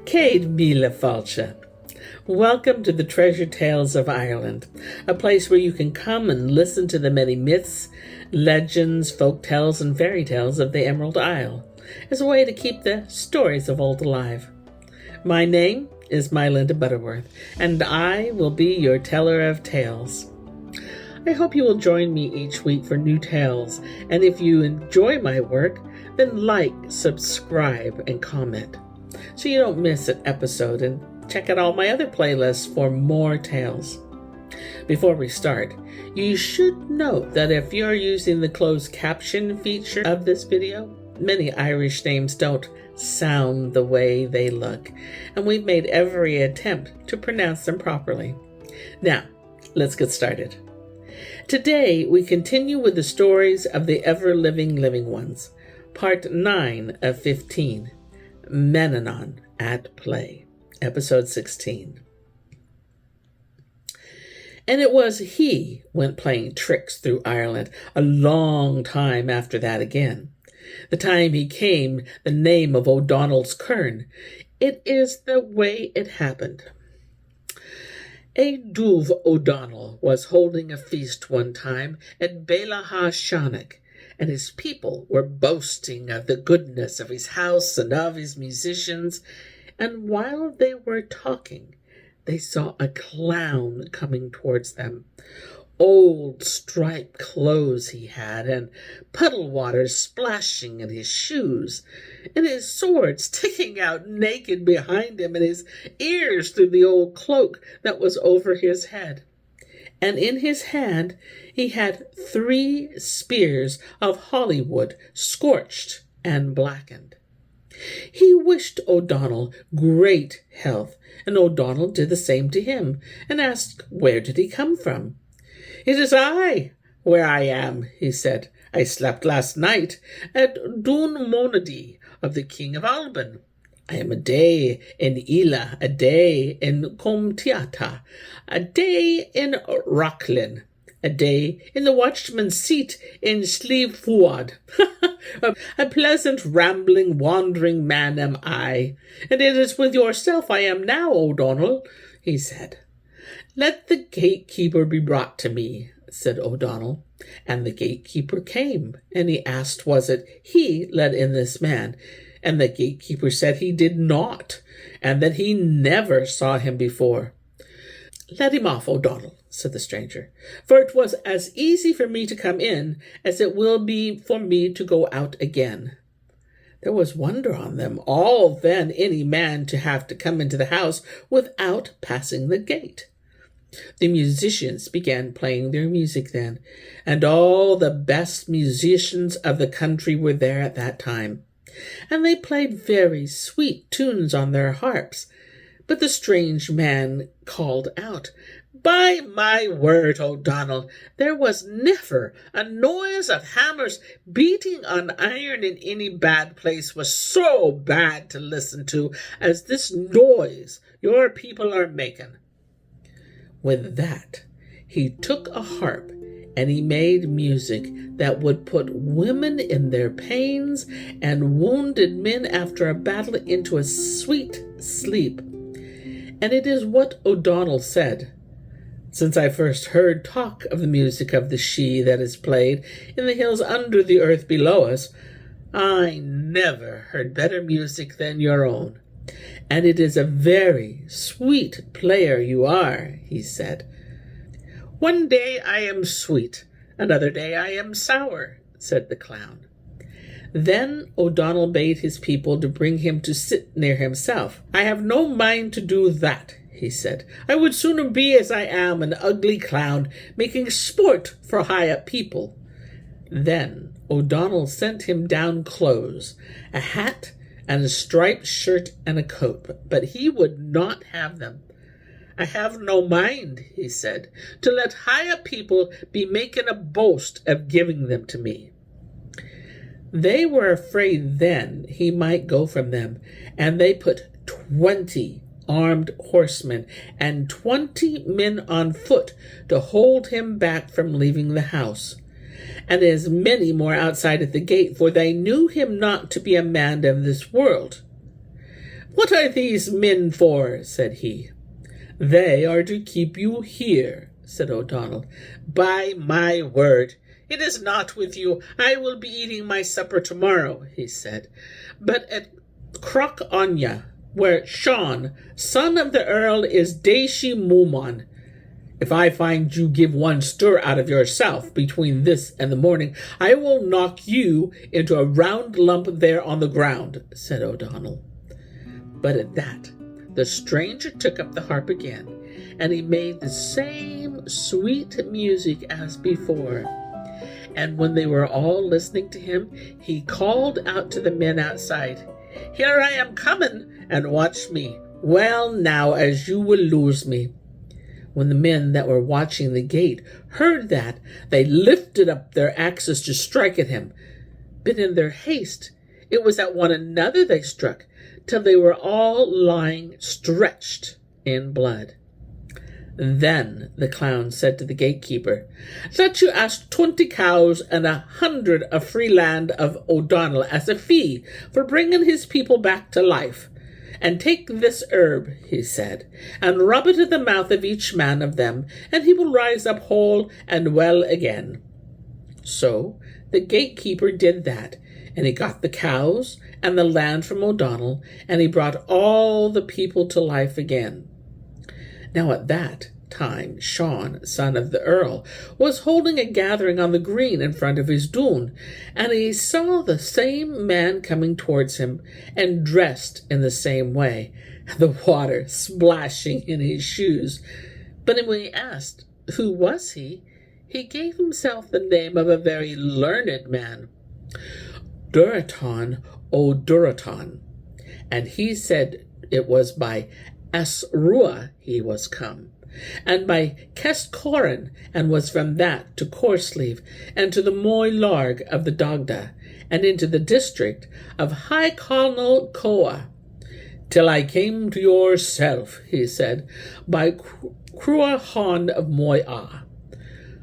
Céad Míle Fáilte. Welcome to the Treasure Tales of Ireland, a place where you can come and listen to the many myths, legends, folk tales, and fairy tales of the Emerald Isle, as a way to keep the stories of old alive. My name is Linda Butterworth, and I will be your teller of tales. I hope you will join me each week for new tales, and if you enjoy my work, then like, subscribe, and comment, so you don't miss an episode, and check out all my other playlists for more tales. Before we start, you should note that if you're using the closed caption feature of this video, many Irish names don't sound the way they look, and we've made every attempt to pronounce them properly. Now, let's get started. Today, we continue with the stories of the ever-living living ones, part 9 of 15, Mannanan at Play, episode 16. And it was he went playing tricks through Ireland a long time after that again. The time he came, the name of O'Donnell's Kern. It is the way it happened. Dubh O'Donnell was holding a feast one time at Bealaha Shannock, and his people were boasting of the goodness of his house and of his musicians, and while they were talking, they saw a clown coming towards them. Old striped clothes he had, and puddle water splashing in his shoes, and his sword sticking out naked behind him, and his ears through the old cloak that was over his head. And in his hand he had 3 spears of holly wood, scorched and blackened. He wished O'Donnell great health, and O'Donnell did the same to him, and asked where did he come from. "It is I, where I am," he said. "I slept last night at Dún Monady of the King of Alban. I am a day in Ila, a day in Comtiata, a day in Rocklin, a day in the watchman's seat in Slieve a pleasant, rambling, wandering man am I, and it is with yourself I am now, O'Donnell," he said. "Let the gatekeeper be brought to me," said O'Donnell. And the gatekeeper came, and he asked was it he let in this man, and the gatekeeper said he did not, and that he never saw him before. "Let him off, O'Donnell," said the stranger, "for it was as easy for me to come in as it will be for me to go out again." There was wonder on them all then, any man to have to come into the house without passing the gate. The musicians began playing their music then, and all the best musicians of the country were there at that time, and they played very sweet tunes on their harps. But the strange man called out, "By my word, O'Donnell, there was never a noise of hammers beating on iron in any bad place was so bad to listen to as this noise your people are making." With that, he took a harp, and he made music that would put women in their pains and wounded men after a battle into a sweet sleep. And it is what O'Donnell said: "Since I first heard talk of the music of the She that is played in the hills under the earth below us, I never heard better music than your own. And it is a very sweet player you are," he said. "One day I am sweet, another day I am sour," said the clown. Then O'Donnell bade his people to bring him to sit near himself. "I have no mind to do that," he said. "I would sooner be as I am, an ugly clown, making sport for high-up people." Then O'Donnell sent him down clothes, a hat, and a striped shirt and a coat, but he would not have them. "I have no mind," he said, "to let high-up people be making a boast of giving them to me." They were afraid then he might go from them, and they put 20 armed horsemen and 20 men on foot to hold him back from leaving the house, and as many more outside at the gate, for they knew him not to be a man of this world. "What are these men for?" said he. "They are to keep you here," said O'Donnell. "By my word, it is not with you. I will be eating my supper tomorrow," he said, "but at Croc Anya, where Sean, son of the Earl, is Daishi Mumon. If I find you give one stir out of yourself between this and the morning, I will knock you into a round lump there on the ground," said O'Donnell. But at that, the stranger took up the harp again, and he made the same sweet music as before. And when they were all listening to him, he called out to the men outside, "Here I am coming, and watch me. Well now, as you will lose me." When the men that were watching the gate heard that, they lifted up their axes to strike at him. But in their haste, it was at one another they struck, till they were all lying stretched in blood. Then the clown said to the gatekeeper, "Let you ask 20 cows and 100 of free land of O'Donnell as a fee for bringing his people back to life. And take this herb," he said, "and rub it in the mouth of each man of them, and he will rise up whole and well again." So the gatekeeper did that, and he got the cows and the land from O'Donnell, and he brought all the people to life again. Now at that time Sean, son of the Earl, was holding a gathering on the green in front of his dune, and he saw the same man coming towards him, and dressed in the same way, the water splashing in his shoes. But when he asked who was he gave himself the name of a very learned man, Duraton O'Duraton, and he said it was by Asrua he was come, and by Kern, and was from that to Corsleeve, and to the Moy Larg of the Dogda, and into the district of High Colonel Coa, till I came to yourself, he said, by Cruahon of Moy-Ah.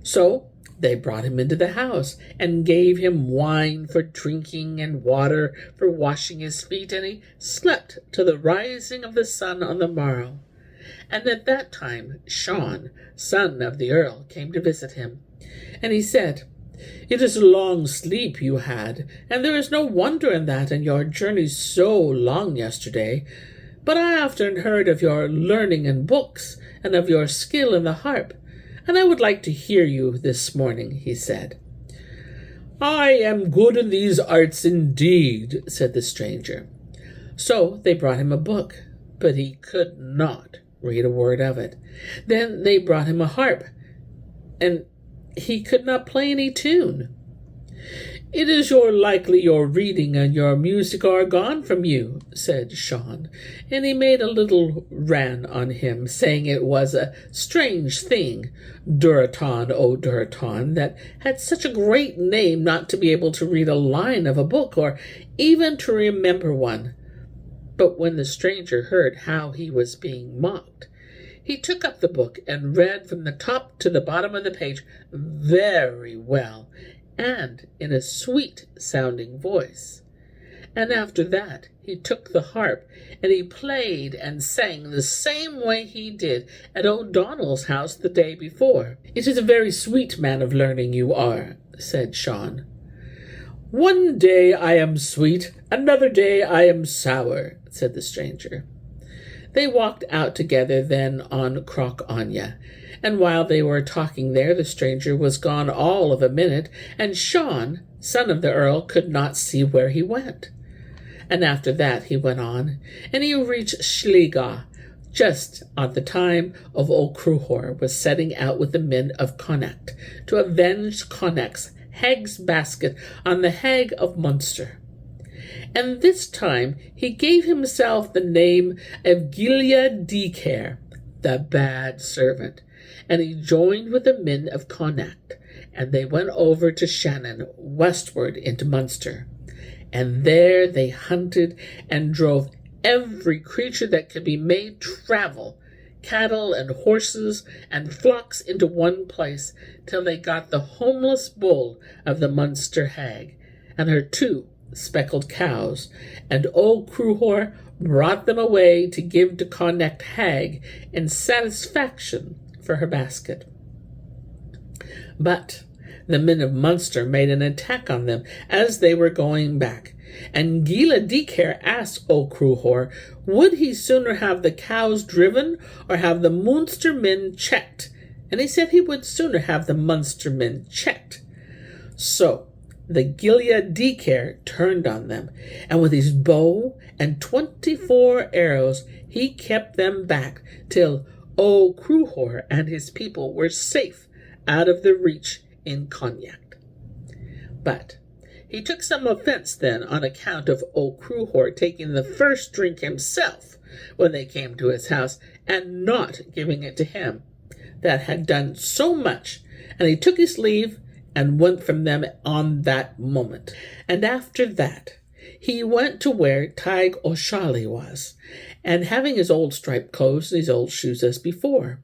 So they brought him into the house, and gave him wine for drinking and water for washing his feet, and he slept till the rising of the sun on the morrow. And at that time Sean, son of the Earl, came to visit him. And he said, "It is a long sleep you had, and there is no wonder in that, in your journey so long yesterday. But I often heard of your learning in books, and of your skill in the harp, and I would like to hear you this morning," he said. "I am good in these arts indeed," said the stranger. So they brought him a book, but he could not read a word of it. Then they brought him a harp, and he could not play any tune. "It is likely your reading and your music are gone from you," said Sean, and he made a little ran on him, saying it was a strange thing, Duraton O'Duraton, that had such a great name, not to be able to read a line of a book, or even to remember one. But when the stranger heard how he was being mocked, he took up the book and read from the top to the bottom of the page very well, and in a sweet-sounding voice. And after that he took the harp, and he played and sang the same way he did at O'Donnell's house the day before. "It is a very sweet man of learning you are," said Sean. "One day I am sweet, another day I am sour," said the stranger. They walked out together then on Croc Anya, and while they were talking there, the stranger was gone all of a minute, and Sean, son of the Earl, could not see where he went. And after that he went on, and he reached Schliga, just at the time of O'Cruhor was setting out with the men of Connacht to avenge Connacht's hag's basket on the hag of Munster. And this time he gave himself the name of Gilead Decare, the bad servant, and he joined with the men of Connacht, and they went over to Shannon, westward into Munster. And there they hunted and drove every creature that could be made travel, cattle and horses and flocks into one place, till they got the homeless bull of the Munster hag, and her two speckled cows, and old Cruhor brought them away to give to Connacht Hag in satisfaction for her basket. But the men of Munster made an attack on them as they were going back, and Gila Dicare asked old Cruhor, would he sooner have the cows driven or have the Munster men checked? And he said he would sooner have the Munster men checked. So the Gilead Dicare turned on them, and with his bow and 24 arrows he kept them back till old Cruhor and his people were safe out of the reach in Connacht. But he took some offense then on account of old Cruhor taking the first drink himself when they came to his house, and not giving it to him that had done so much, and he took his leave and went from them on that moment. And after that he went to where Tig O'Shally was, and having his old striped clothes and his old shoes as before.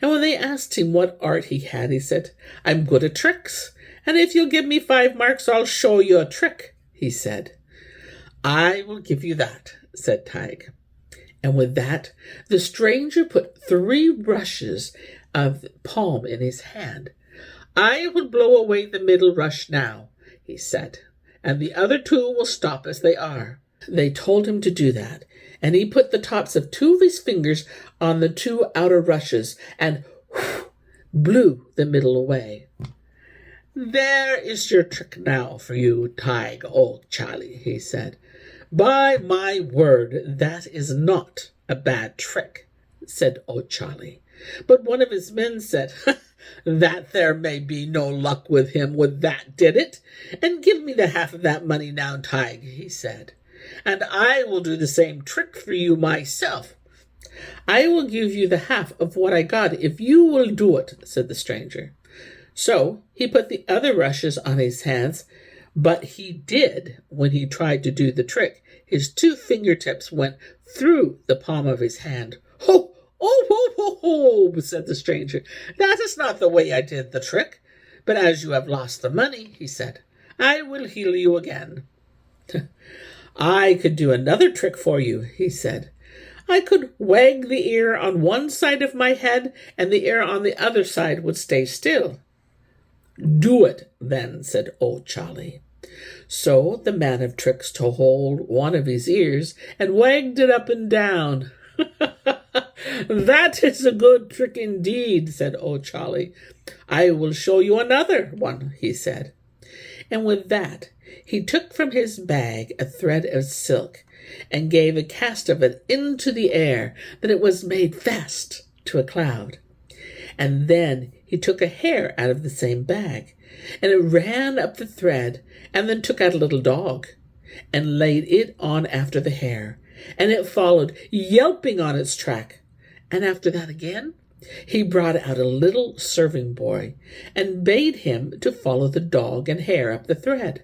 And when they asked him what art he had, he said, I'm good at tricks, and if you'll give me 5 marks, I'll show you a trick, he said. I will give you that, said Tig. And with that, the stranger put 3 rushes of palm in his hand. I will blow away the middle rush now, he said, and the other 2 will stop as they are. They told him to do that, and he put the tops of 2 of his fingers on the 2 outer rushes and blew the middle away. There is your trick now for you, Tig O'Shally, he said. By my word, that is not a bad trick, said O'Shally. But one of his men said, that there may be no luck with him with that did it, and give me the half of that money now, Tig, he said, and I will do the same trick for you myself. I will give you the half of what I got if you will do it, said the stranger. So he put the other rushes on his hands, but he did, when he tried to do the trick, his 2 fingertips went through the palm of his hand. Ho! Oh, ho, ho, ho, said the stranger. That is not the way I did the trick. But as you have lost the money, he said, I will heal you again. I could do another trick for you, he said. I could wag the ear on one side of my head, and the ear on the other side would stay still. Do it, then, said O'Shally. So the man of tricks took hold one of his ears and wagged it up and down. That is a good trick indeed, said O'Shally. I will show you another one, he said. And with that he took from his bag a thread of silk, and gave a cast of it into the air, that it was made fast to a cloud. And then he took a hare out of the same bag, and it ran up the thread, and then took out a little dog, and laid it on after the hare, and it followed, yelping on its track. And after that again, he brought out a little serving boy, and bade him to follow the dog and hare up the thread.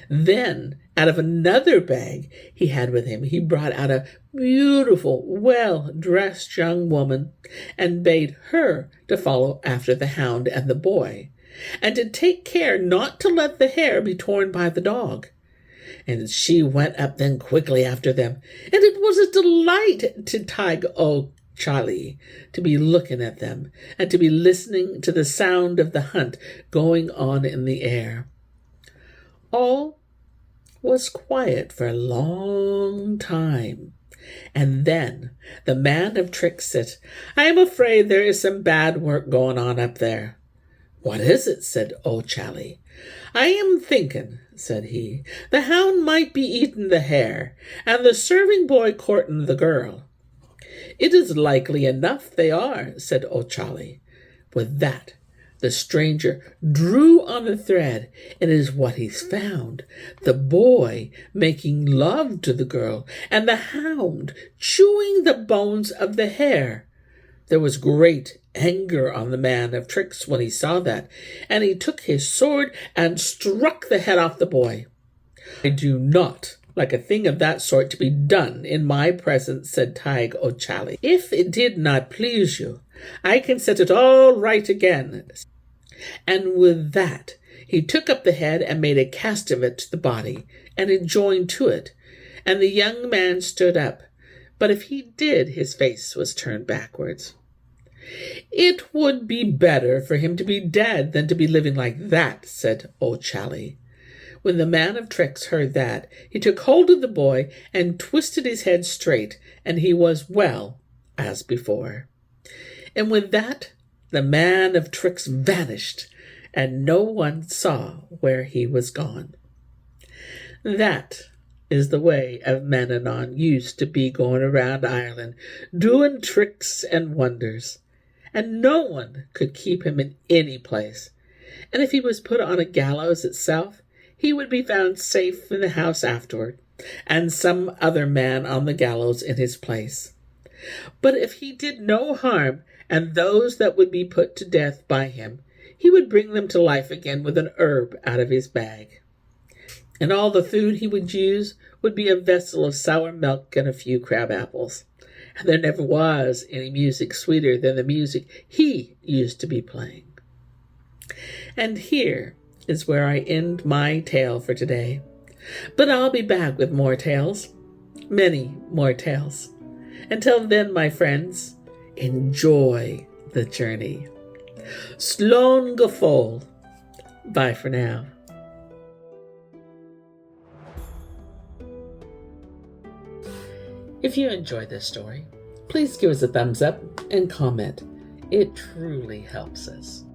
Then, out of another bag he had with him, he brought out a beautiful, well-dressed young woman, and bade her to follow after the hound and the boy, and to take care not to let the hare be torn by the dog. And she went up then quickly after them, and it was a delight to Tig O'Shally to be looking at them, and to be listening to the sound of the hunt going on in the air. All was quiet for a long time, and then the man of tricks said, I am afraid there is some bad work going on up there. What is it? Said O'Shally. I am thinking, said he, the hound might be eating the hare, and the serving boy courting the girl. It is likely enough they are, said O'Shally. With that the stranger drew on the thread, and it is what he's found, the boy making love to the girl, and the hound chewing the bones of the hare. There was great anger on the man of tricks when he saw that, and he took his sword and struck the head off the boy. I do not like a thing of that sort to be done in my presence, said Tig O'Shally. If it did not please you, I can set it all right again. And with that He took up the head and made a cast of it to the body, and it joined to it, and the young man stood up. But if he did, his face was turned backwards. "It would be better for him to be dead than to be living like that," said Aodh. When the man of tricks heard that, he took hold of the boy and twisted his head straight, and he was well as before. And with that, the man of tricks vanished, and no one saw where he was gone. That is the way of Mannanan used to be going around Ireland, doing tricks and wonders, and no one could keep him in any place. And if he was put on a gallows itself, he would be found safe in the house afterward, and some other man on the gallows in his place. But if he did no harm, and those that would be put to death by him, he would bring them to life again with an herb out of his bag. And all the food he would use would be a vessel of sour milk and a few crab apples. And there never was any music sweeter than the music he used to be playing. And here is where I end my tale for today. But I'll be back with more tales, many more tales. Until then, my friends, enjoy the journey. Slán go fóill. Bye for now. If you enjoyed this story, please give us a thumbs up and comment. It truly helps us.